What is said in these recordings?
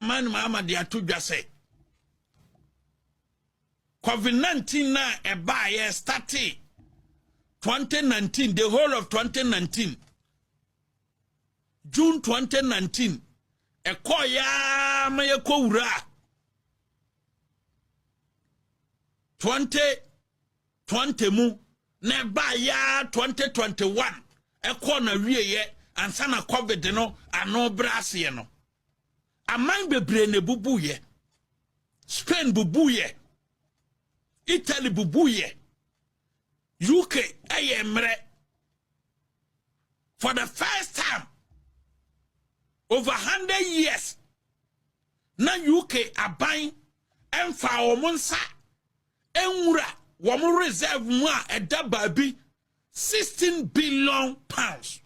man Mahama de ato dwa say COVID-19 na eba ye started 2019, the whole of 2019, June 2019, a koya me ura 2020 mu na ba ya 2021 e ko na wie ye ansa na COVID no ano brase no aman bebre ne bubu ye Spain bubu ye Italy bubu ye UK ayemre for the first time over 100 years na UK aban emfa omunsa enwura womu reserve mu a edaba bi 16 billion pounds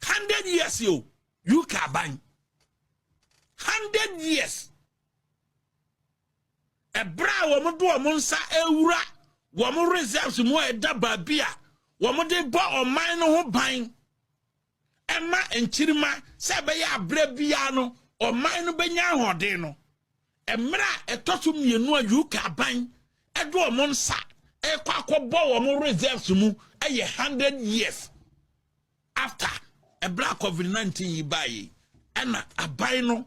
100 years yo UK aban 100 years ebra womu do omunsa ewura womu reserves mu a edaba bi a womu de bo oman no ho ban ema enchirima se be ya abra bia no oman no benya hode no emra etotum mienu a UK aban edo omonsa ekwakobo womu reserves mu eye 100 years after ebra COVID-19 yibaye ena aban no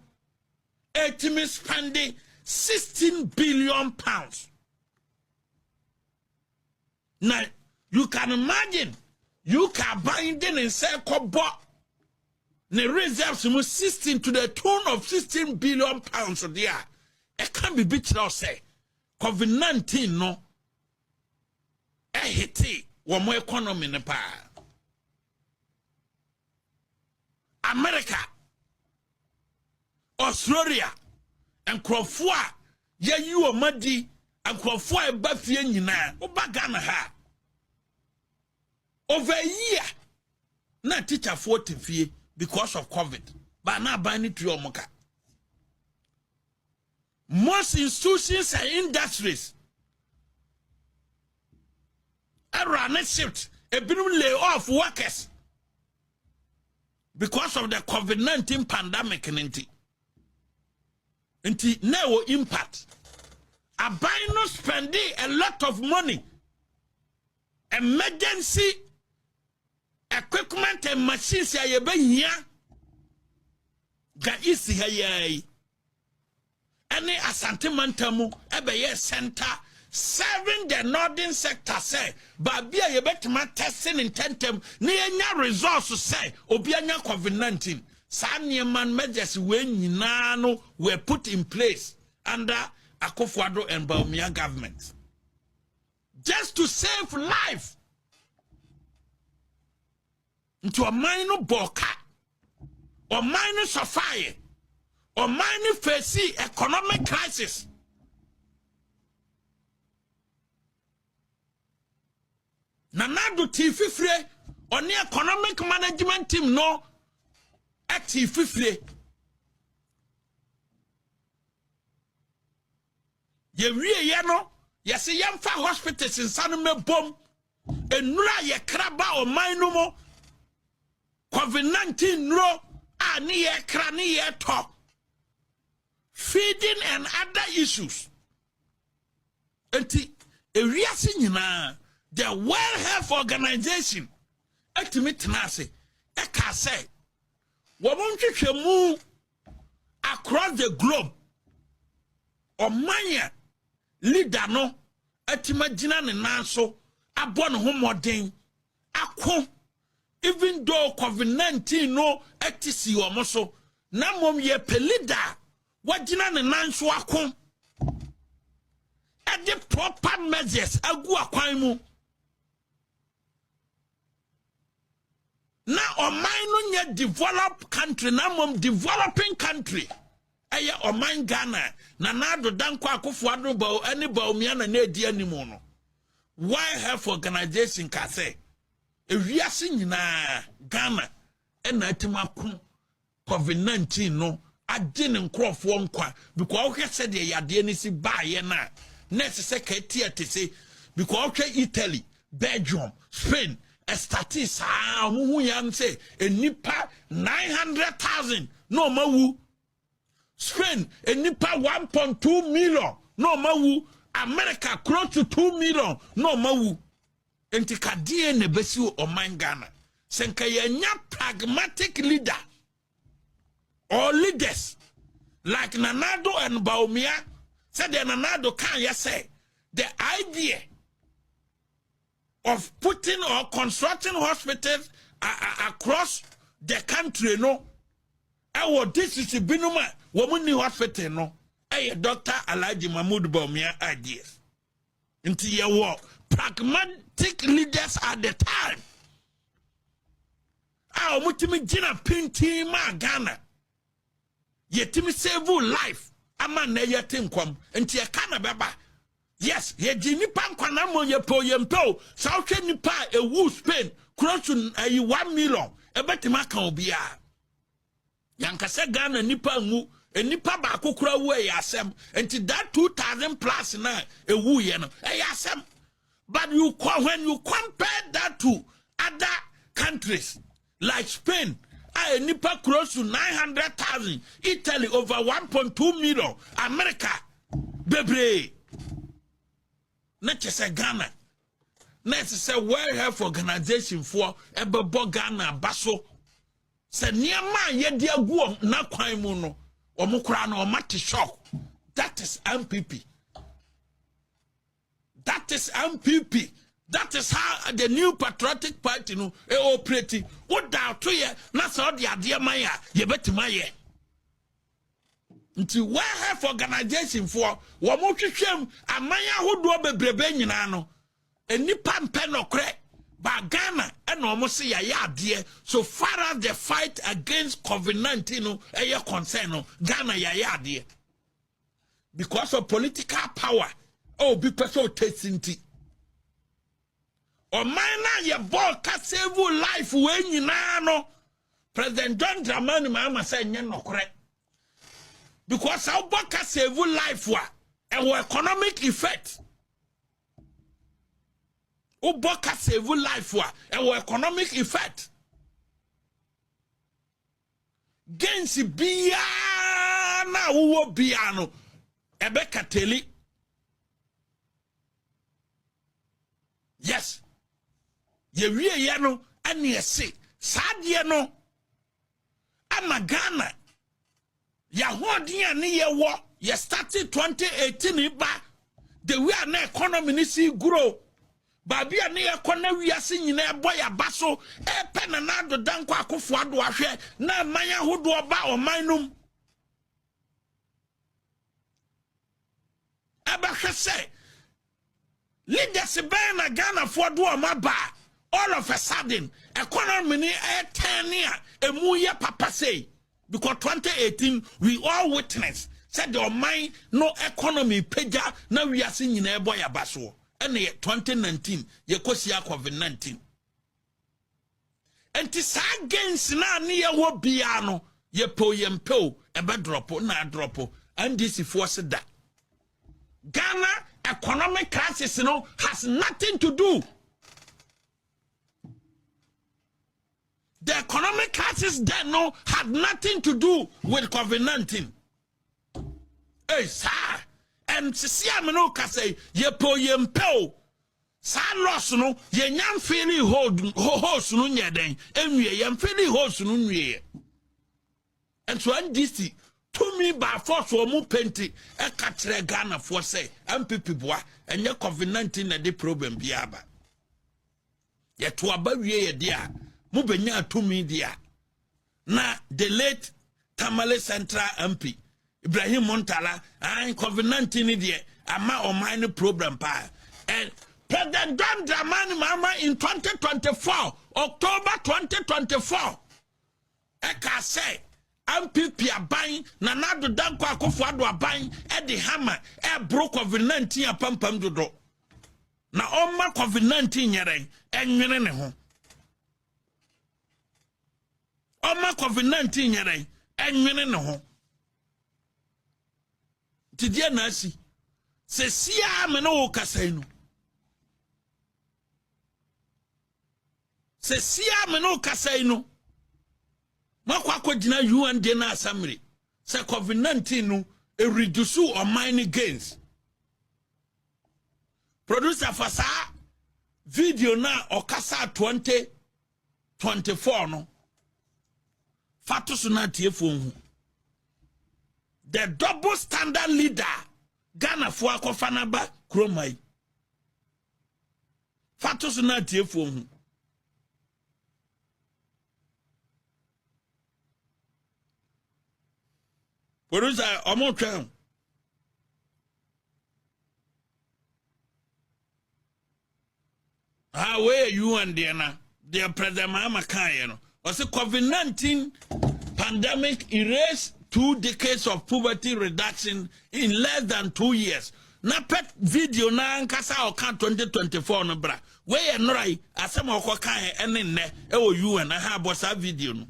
etimi spending 16 billion pounds. Now you can imagine you can binding and say kobo the reserves mu 16 to the tune of 16 billion pounds there. It can't be beat now say COVID-19 no hit one more economy in the power. America, Australia, and Crawford, yeah, you are muddy, and Crawford Buffy and Yina, Obagana ha. Over a year, not teacher 40 fee because of COVID, but now buying it to your mocha. Most institutions and industries are running shift, a bit lay off workers because of the COVID-19 pandemic and no impact. A buy no spending a lot of money, emergency equipment and machines ya yebe here ga isi haye any asantemantamu ebe ye center serving the northern sector say babia yebetuma testing in tentem ne nya resource say obi anya COVID-19 sanye man measures we nyina no were put in place under Akufo-Addo and Bawumia government just to save life. Into a minor boka or minor safari or minor face economic crisis. Nanado Tififre on the economic management team no at Tififre. Ye yano, yes, a young hospitals in Sanome Bomb, and Nura ye craba or minomo. COVID-19 no ani krani talk feeding and other issues. Enti ewiase nyina the World Health Organization ultimate nase eka say womontwehwe mu across the globe omanya leader no atimagina ne nanso abo ne ho moden akọ. Even though COVID-19 no etisi omoso na mom ye pelida wagina ne nanso akon e the proper measures agu akwan mu na oman no nye developed country na mom developing country eye oman Ghana na nado danko Akufo-Addo ba ani Bawumia na edi animu no World Health Organization ka say ewiase nyina Ghana ena atimako COVID-19 no ade ne nkrofo nkwa because we said the yade ni si baaye na nurse say ka tiate say because we Italy, Belgium, Spain estatis muhu yan say enipa 900,000 no mawu Spain enipa 1.2 million no mawu. America close to 2 million no mawu. Enti kadie ne besi o man Ghana. Senka yenya pragmatic leader or leaders like Nanado and Baumia said the Nanado can say the idea of putting or constructing hospitals across the country, no. This is a binuma woman new hospital, no. Dr. Alhaji Mahmoud Baumia ideas. Into your work, pragmatic leaders at the time. Our mutimi jina pinti ma Ghana. Yetimi save life. Ama ne yetim kwam. Enti ye kana beba. Yes, ye di nipa nkwana mo ye po yempo. Sa hwe nipa ewu Spain. Close to 1 million. Ebetima kan obia. Yankase Ghana nipa ngu. Nipa ba kokura wu e Asem. Enti that 2,000 plus na ewu ye no. Asem. But when you compare that to other countries like Spain, nipa close to 900,000, Italy over 1.2 million, America, bebre. Not just a Ghana. Not just a World Health Organization for Ebebo Ghana Baso. Se niyama ye dia guo na kwan mu no, omukura na omate shock. That is MPP. That is MPP. That is how the new patriotic party no operate. What down to ye na so the idea maya ye betima ye. Nti World Health Organization for wo mo hwehwem amanya hodo bebrebe nyina no. Enipa mpe no kre ba Ghana e no mo se ya ade so far as the fight against COVID-19 no eye concern no Ghana ya ade. Because of political power. Oh, be person tasting. Or mana ye ball can save life when you know. President John Dramani Mahama said, no correct. Because our ball can save life and economic effect. O ball can save life and economic effect. Gensi biana uwo biano. Ebeka teli. Yes. Ye wie no ane ese. Sadie no. Ama Ghana. Ya hodin ane ye wo. Ye started 2018 iba. The way an economy ni si grow. Babi ane ye kona wiase nyina ebo ya baso. Epe na nado danko akofo ado ahwe. Na manya hodo oba omanum. Eba hwe se. Leaders na Ghana for do ba. All of a sudden, economy ni 10 year emu ye papa say because 2018 we all witness said the mind no economy peja na we are seeing in ebo ya baso. And 2019 ye kosia COVID-19. And this against na ni ye wo bia no ye po yempo ebe dropo na dropo and this force that Ghana economic crisis has nothing to do. The economic crisis then had nothing to do with COVID-19. Hey, sir. And Sisiamino can say, ye po yempo. Sa loss no, ye nyam fili host no nyeden. Enye, yam fili host no nye. And so NDC, to me by force or mu penti, e katre Ghana for say, MPP boy, and ye COVID-19 na the problem biaba. Ye to abawie ye dia. Mubenya to media. Na the late Tamale Central MP Ibrahim Montala and COVID-19 there ama o mine problem pa. And President John Dramani Mahama in 2024, October 2024, eka say MPP aban na nado danko akofo ado aban e de hammer e broke COVID-19 apampam dodo. Na oma COVID-19 yere enwene ne ho. Oma COVID-19 yere enwene ne ho. Tidia na si se sia me no kasai no. Se sia me no kasai no. Makwa ko gina UN de na asamre. say COVID-19 no e reduce or mining gains. Producer for sa video na okasa 2024 no fatos na tiefo the double standard leader Ghana fo akofana ba kromai fatos na tiefo producer omotwa where you and Diana, dear President Mahama Kayano, was a COVID-19 pandemic erased 2 decades of poverty reduction in less than 2 years. Na pet video na ankasa oka 2024 no bra. Where no right Asem okokan enne e wo UN na ha bosa video no.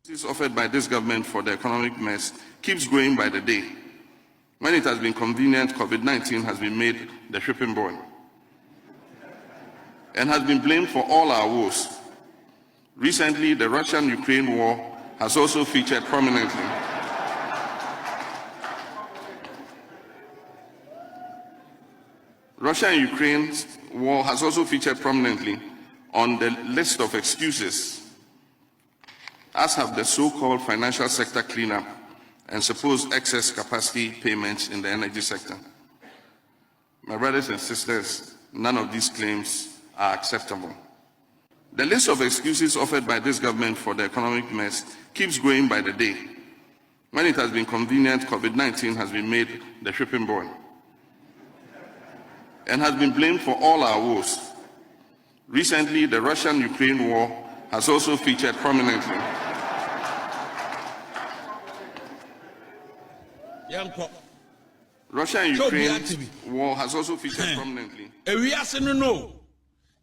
This offered by this government for the economic mess keeps growing by the day. When it has been convenient, COVID-19 has been made the shipping boy and has been blamed for all our woes. Recently, the Russian-Ukraine war has also featured prominently. Russia and Ukraine's war has also featured prominently on the list of excuses, as have the so-called financial sector cleanup and supposed excess capacity payments in the energy sector. My brothers and sisters, none of these claims are acceptable. The list of excuses offered by this government for the economic mess keeps growing by the day. When it has been convenient, COVID-19 has been made the shipping boy and has been blamed for all our woes. Recently, the Russian-Ukraine war has also featured prominently. Russia and Ukraine war has also featured prominently. No.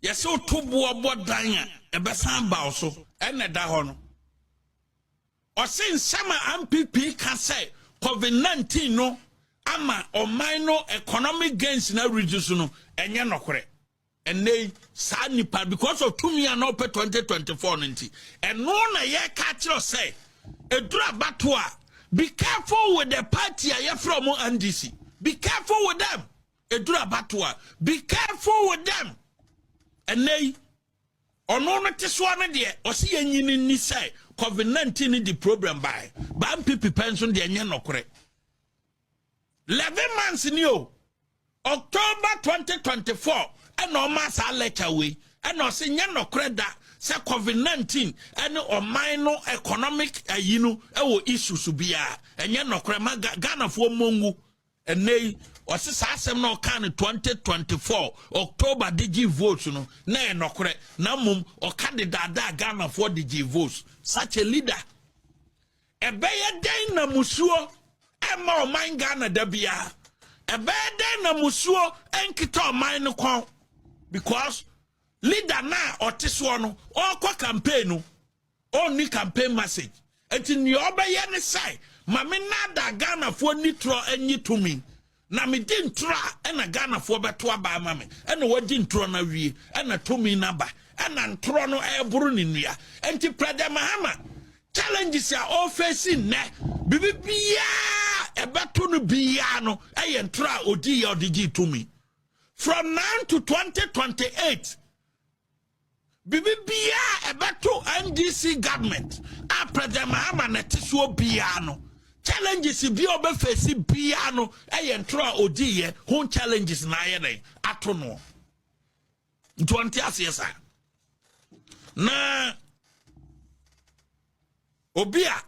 Yes, so two board danya, a besan bauso, and a dahono. Or since summer MPP can say COVID-19 no, ama or minor economic gains na reduce no, and you're not correct. And they sadly because of 2 million open 2024 and no na ye catch us say a drop batua. Be careful with the party I from NDC. Be careful with them. A drop batua. Be careful with them. And they on this one there or see any ni say COVID-19 the problem by MPP pension the no correct. 11 months in you October 2024 and no mass lecture way and no say no credit say COVID-19 and or minor economic issues to be and no correct Ghana for mongu and they was this Asem no can 2024 October DG votes no na no correct na mum or candidate da Ghana for DG votes such a leader e be den na musuo e ma o man Ghana da bia e be den na musuo enkita o man no kon because leader na otiso no o kwa campaign no only campaign message enti ni obeye ne sai mame na da Ghana for nitro enyi to me na me din tra ena Ghana for beto aba mame ena wadi ntro na wie ena to me na ba ena ntro no e buru ni nua enti President Mahama challenges are all facing ne bibi bia e beto no bia no e ntra odi ya odigi to me from now to 2028 bibi bia e beto NDC government a President Mahama na tisuo bia no challenges bi obe face bia no e ntra odi ye ho challenges na ye den ato no 20 asiesa na obia